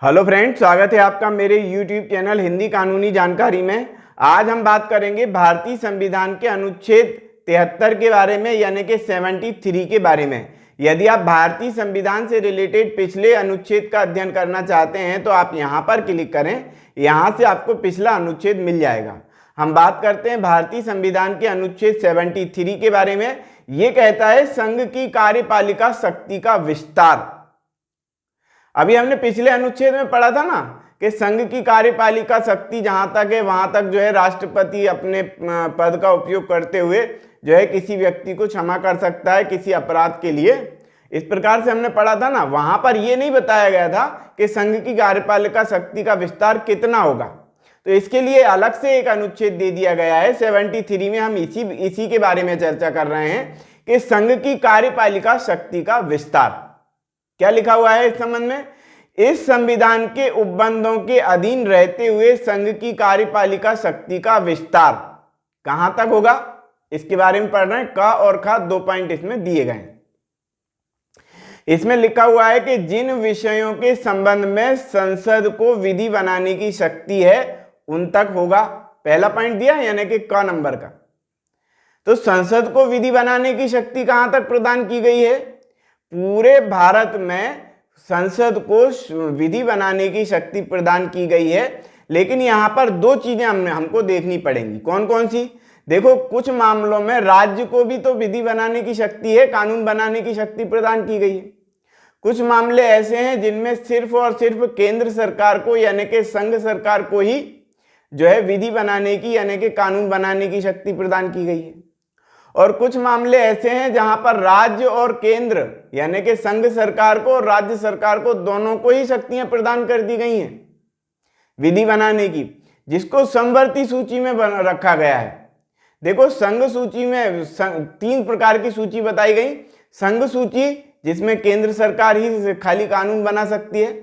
Hello friends, स्वागत है आपका मेरे यूट्यूब चैनल हिंदी कानूनी जानकारी में। आज हम बात करेंगे भारतीय संविधान के अनुच्छेद 73 के बारे में, यानी कि 73 के बारे में। यदि आप भारतीय संविधान से रिलेटेड पिछले अनुच्छेद का अध्ययन करना चाहते हैं तो आप यहाँ पर क्लिक करें, यहाँ से आपको पिछला अनुच्छेद मिल जाएगा। हम बात करते हैं भारतीय संविधान के अनुच्छेद 73 के बारे में। ये कहता है संघ की कार्यपालिका शक्ति का विस्तार। अभी हमने पिछले अनुच्छेद में पढ़ा था ना कि संघ की कार्यपालिका शक्ति जहां तक है वहां तक जो है राष्ट्रपति अपने पद का उपयोग करते हुए जो है किसी व्यक्ति को क्षमा कर सकता है किसी अपराध के लिए। इस प्रकार से हमने पढ़ा था ना। वहां पर यह नहीं बताया गया था कि संघ की कार्यपालिका शक्ति का विस्तार कितना होगा, तो इसके लिए अलग से एक अनुच्छेद दे दिया गया है। 73 में हम इसी के बारे में चर्चा कर रहे हैं कि संघ की कार्यपालिका शक्ति का विस्तार। क्या लिखा हुआ है इस संबंध में? इस संविधान के उपबंधों के अधीन रहते हुए संघ की कार्यपालिका शक्ति का विस्तार कहां तक होगा, इसके बारे में पढ़ रहे हैं। क और ख 2 पॉइंट इसमें दिए गए हैं। इसमें लिखा हुआ है कि जिन विषयों के संबंध में संसद को विधि बनाने की शक्ति है उन तक होगा। पहला पॉइंट दिया, यानी कि क नंबर का। तो संसद को विधि बनाने की शक्ति कहां तक प्रदान की गई है? पूरे भारत में संसद को विधि बनाने की शक्ति प्रदान की गई है। लेकिन यहाँ पर 2 चीजें हमको देखनी पड़ेंगी। कौन कौन सी? देखो, कुछ मामलों में राज्य को भी तो विधि बनाने की शक्ति है, कानून बनाने की शक्ति प्रदान की गई है। कुछ मामले ऐसे हैं जिनमें सिर्फ और सिर्फ केंद्र सरकार को, यानी कि संघ सरकार को ही जो है विधि बनाने की, यानी कि कानून बनाने की शक्ति प्रदान की गई है। और कुछ मामले ऐसे हैं जहां पर राज्य और केंद्र, यानी कि संघ सरकार को और राज्य सरकार को, दोनों को ही शक्तियां प्रदान कर दी गई हैं विधि बनाने की, जिसको समवर्ती सूची में रखा गया है। देखो, संघ सूची में 3 प्रकार की सूची बताई गई। संघ सूची, जिसमें केंद्र सरकार ही खाली कानून बना सकती है।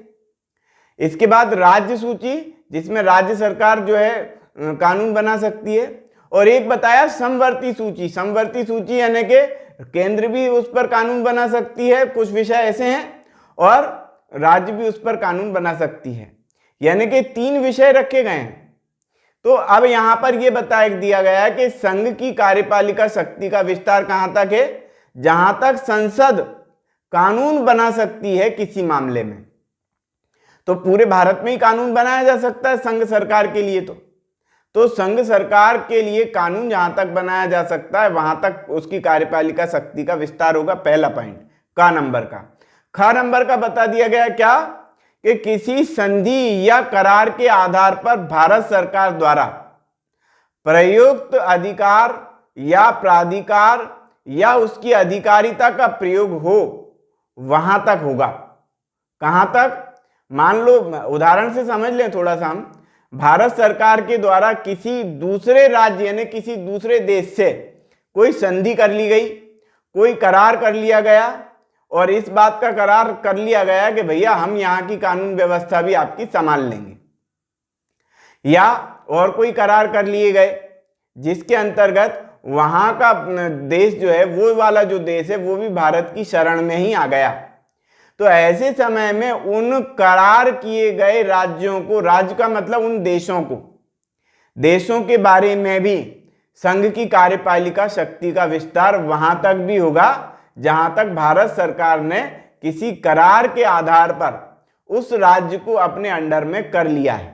इसके बाद राज्य सूची, जिसमें राज्य सरकार जो है कानून बना सकती है। और एक बताया समवर्ती सूची। समवर्ती सूची यानी कि केंद्र भी उस पर कानून बना सकती है, कुछ विषय ऐसे हैं, और राज्य भी उस पर कानून बना सकती है, यानी कि 3 विषय रखे गए हैं। तो अब यहां पर यह बता दिया गया है कि संघ की कार्यपालिका शक्ति का विस्तार कहां तक है? जहां तक संसद कानून बना सकती है किसी मामले में। तो पूरे भारत में ही कानून बनाया जा सकता है संघ सरकार के लिए। तो संघ सरकार के लिए कानून जहां तक बनाया जा सकता है वहां तक उसकी कार्यपालिका शक्ति का विस्तार होगा। पहला पॉइंट क नंबर का। ख नंबर का बता दिया गया क्या कि किसी संधि या करार के आधार पर भारत सरकार द्वारा प्रयुक्त अधिकार या प्राधिकार या उसकी अधिकारिता का प्रयोग हो, वहां तक होगा। कहां तक? मान लो, उदाहरण से समझ लें थोड़ा सा हम। भारत सरकार के द्वारा किसी दूसरे राज्य यानी किसी दूसरे देश से कोई संधि कर ली गई, कोई करार कर लिया गया, और इस बात का करार कर लिया गया कि भैया हम यहाँ की कानून व्यवस्था भी आपकी संभाल लेंगे, या और कोई करार कर लिए गए जिसके अंतर्गत वहां का देश जो है, वो वाला जो देश है वो भी भारत की शरण में ही आ गया। तो ऐसे समय में उन करार किए गए राज्यों को, राज्य का मतलब उन देशों को, देशों के बारे में भी संघ की कार्यपालिका शक्ति का विस्तार वहां तक भी होगा जहां तक भारत सरकार ने किसी करार के आधार पर उस राज्य को अपने अंडर में कर लिया है।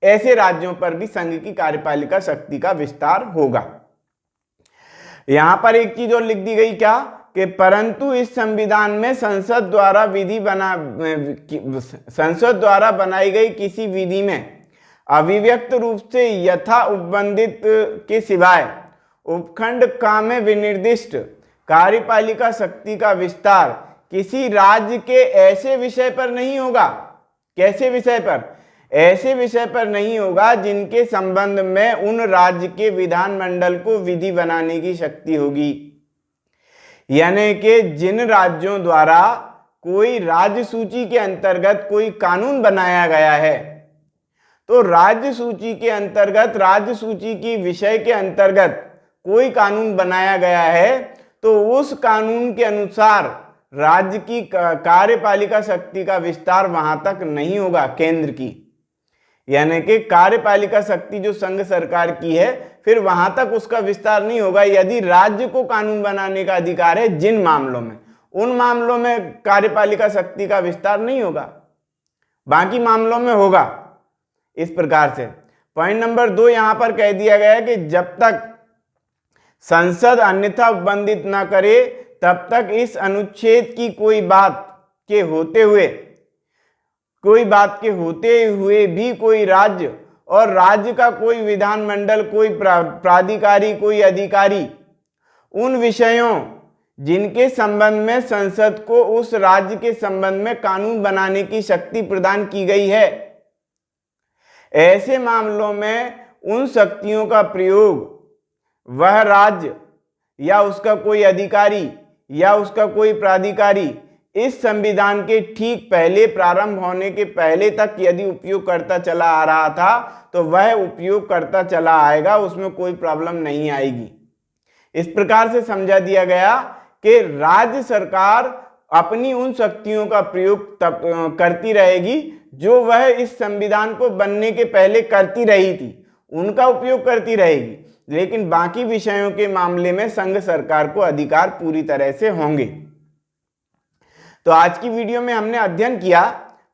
ऐसे राज्यों पर भी संघ की कार्यपालिका शक्ति का विस्तार होगा। यहां पर एक चीज और लिख दी गई, क्या कि परंतु इस संविधान में संसद द्वारा बनाई गई किसी विधि में अभिव्यक्त रूप से यथा उपबंधित के सिवाय उपखंड क में विनिर्दिष्ट कार्यपालिका शक्ति का विस्तार किसी राज्य के ऐसे विषय पर नहीं होगा। कैसे विषय पर? ऐसे विषय पर नहीं होगा जिनके संबंध में उन राज्य के विधानमंडल को विधि बनाने की शक्ति होगी। यानी कि जिन राज्यों द्वारा कोई राज्य सूची के अंतर्गत कोई कानून बनाया गया है, तो राज्य सूची के अंतर्गत, राज्य सूची की विषय के अंतर्गत कोई कानून बनाया गया है, तो उस कानून के अनुसार राज्य की कार्यपालिका शक्ति का विस्तार वहां तक नहीं होगा केंद्र की, यानी कि कार्यपालिका शक्ति जो संघ सरकार की है फिर वहां तक उसका विस्तार नहीं होगा यदि राज्य को कानून बनाने का अधिकार है। जिन मामलों में, उन मामलों में कार्यपालिका शक्ति का विस्तार नहीं होगा, बाकी मामलों में होगा। इस प्रकार से पॉइंट नंबर 2 यहां पर कह दिया गया है कि जब तक संसद अन्यथा उपबंधित न करे तब तक इस अनुच्छेद की कोई बात के होते हुए भी कोई राज्य और राज्य का कोई विधानमंडल, कोई प्राधिकारी, कोई अधिकारी उन विषयों जिनके संबंध में संसद को उस राज्य के संबंध में कानून बनाने की शक्ति प्रदान की गई है, ऐसे मामलों में उन शक्तियों का प्रयोग वह राज्य या उसका कोई अधिकारी या उसका कोई प्राधिकारी इस संविधान के ठीक पहले, प्रारंभ होने के पहले तक यदि उपयोग करता चला आ रहा था तो वह उपयोग करता चला आएगा, उसमें कोई प्रॉब्लम नहीं आएगी। इस प्रकार से समझा दिया गया कि राज्य सरकार अपनी उन शक्तियों का प्रयोग तब करती रहेगी जो वह इस संविधान को बनने के पहले करती रही थी, उनका उपयोग करती रहेगी, लेकिन बाकी विषयों के मामले में संघ सरकार को अधिकार पूरी तरह से होंगे। तो आज की वीडियो में हमने अध्ययन किया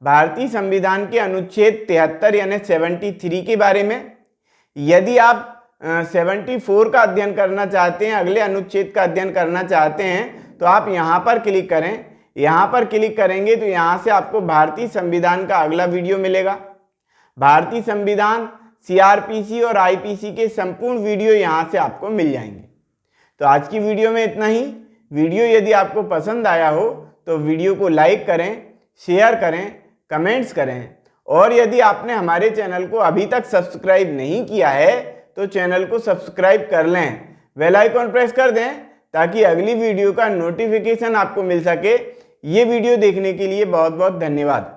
भारतीय संविधान के अनुच्छेद 73 यानी 73 के बारे में। यदि आप 74 का अध्ययन करना चाहते हैं, अगले अनुच्छेद का अध्ययन करना चाहते हैं, तो आप यहाँ पर क्लिक करें। यहाँ पर क्लिक करेंगे तो यहाँ से आपको भारतीय संविधान का अगला वीडियो मिलेगा। भारतीय संविधान, CRPC और IPC के संपूर्ण वीडियो यहाँ से आपको मिल जाएंगे। तो आज की वीडियो में इतना ही। वीडियो यदि आपको पसंद आया हो तो वीडियो को लाइक करें, शेयर करें, कमेंट्स करें, और यदि आपने हमारे चैनल को अभी तक सब्सक्राइब नहीं किया है तो चैनल को सब्सक्राइब कर लें, बेल आइकॉन प्रेस कर दें ताकि अगली वीडियो का नोटिफिकेशन आपको मिल सके। ये वीडियो देखने के लिए बहुत बहुत धन्यवाद।